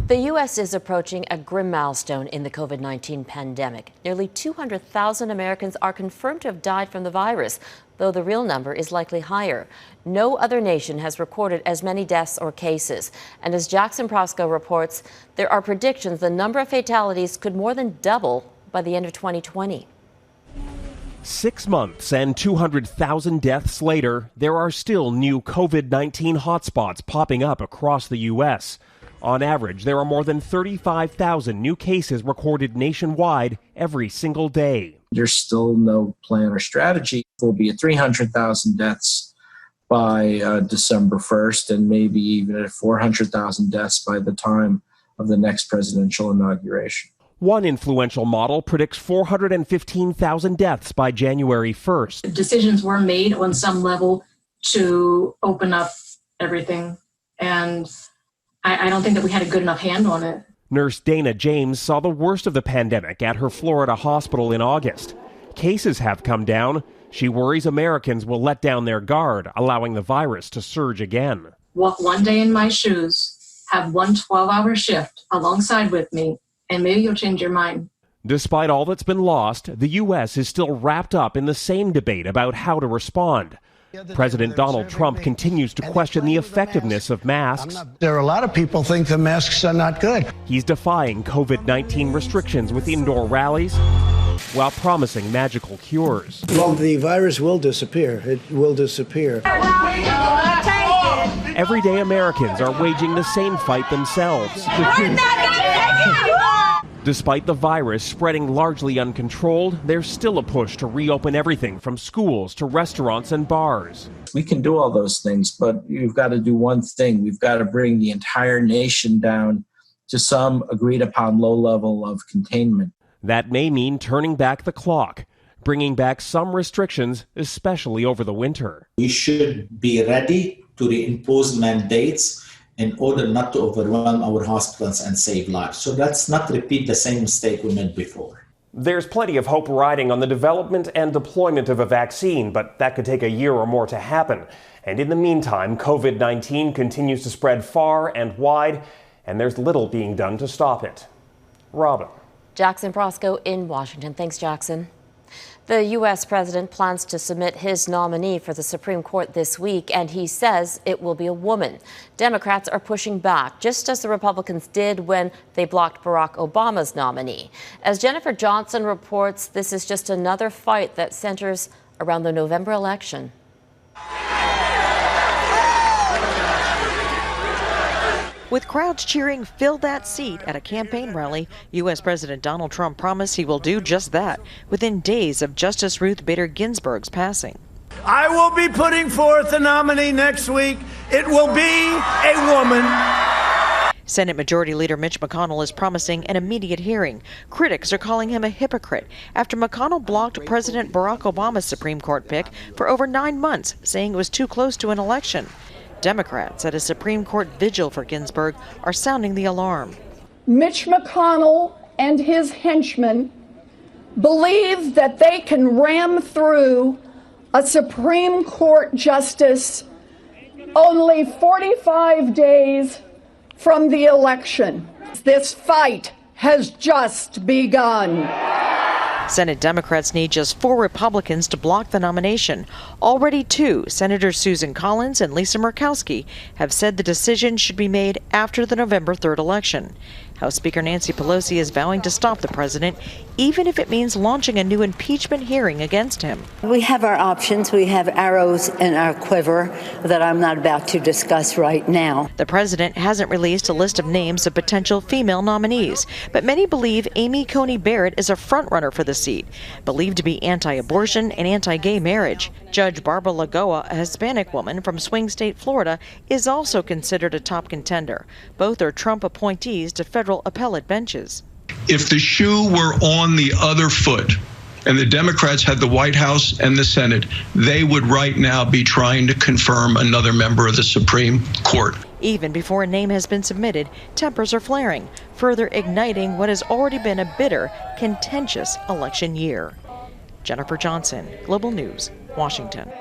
The U.S. is approaching a grim milestone in the COVID-19 pandemic. Nearly 200,000 Americans are confirmed to have died from the virus, though the real number is likely higher. No other nation has recorded as many deaths or cases. And as Jackson Proskow reports, there are predictions the number of fatalities could more than double by the end of 2020. 6 months and 200,000 deaths later, there are still new COVID-19 hotspots popping up across the U.S. On average, there are more than 35,000 new cases recorded nationwide every single day. There's still no plan or strategy. There will be 300,000 deaths by December 1st and maybe even at 400,000 deaths by the time of the next presidential inauguration. One influential model predicts 415,000 deaths by January 1st. Decisions were made on some level to open up everything, and I don't think that we had a good enough hand on it. Nurse Dana James saw the worst of the pandemic at her Florida hospital in August. Cases have come down. She worries Americans will let down their guard, allowing the virus to surge again. Walk one day in my shoes, have one 12-hour shift alongside with me, and maybe you'll change your mind. Despite all that's been lost, the U.S. is still wrapped up in the same debate about how to respond. President Donald Trump continues to question the effectiveness of masks. There are a lot of people who think the masks are not good. He's defying COVID-19 restrictions with indoor rallies while promising magical cures. Well, the virus will disappear. It will disappear. Everyday Americans are waging the same fight themselves. Despite the virus spreading largely uncontrolled, there's still a push to reopen everything from schools to restaurants and bars. We can do all those things, but you've got to do one thing. We've got to bring the entire nation down to some agreed upon low level of containment. That may mean turning back the clock, bringing back some restrictions, especially over the winter. We should be ready to reimpose mandates in order not to overwhelm our hospitals and save lives. So let's not repeat the same mistake we made before. There's plenty of hope riding on the development and deployment of a vaccine, but that could take a year or more to happen. And in the meantime, COVID-19 continues to spread far and wide, and there's little being done to stop it. Robin. Jackson Proskow in Washington. Thanks, Jackson. The U.S. president plans to submit his nominee for the Supreme Court this week, and he says it will be a woman. Democrats are pushing back, just as the Republicans did when they blocked Barack Obama's nominee. As Jennifer Johnson reports, this is just another fight that centers around the November election. With crowds cheering, "Fill that seat" at a campaign rally, U.S. President Donald Trump promised he will do just that within days of Justice Ruth Bader Ginsburg's passing. I will be putting forth a nominee next week. It will be a woman. Senate Majority Leader Mitch McConnell is promising an immediate hearing. Critics are calling him a hypocrite after McConnell blocked President Barack Obama's Supreme Court pick for over 9 months, saying it was too close to an election. Democrats at a Supreme Court vigil for Ginsburg are sounding the alarm. Mitch McConnell and his henchmen believe that they can ram through a Supreme Court justice only 45 days from the election. This fight has just begun. Senate Democrats need just 4 Republicans to block the nomination. Already 2, Senators Susan Collins and Lisa Murkowski, have said the decision should be made after the November 3rd election. House Speaker Nancy Pelosi is vowing to stop the president, even if it means launching a new impeachment hearing against him. We have our options. We have arrows in our quiver that I'm not about to discuss right now. The president hasn't released a list of names of potential female nominees, but many believe Amy Coney Barrett is a frontrunner for the seat, believed to be anti-abortion and anti-gay marriage. Judge Barbara Lagoa, a Hispanic woman from swing state Florida, is also considered a top contender. Both are Trump appointees to federal appellate benches. If the shoe were on the other foot and the Democrats had the White House and the Senate, they would right now be trying to confirm another member of the Supreme Court. Even before a name has been submitted, tempers are flaring, further igniting what has already been a bitter, contentious election year. Jennifer Johnson, Global News, Washington.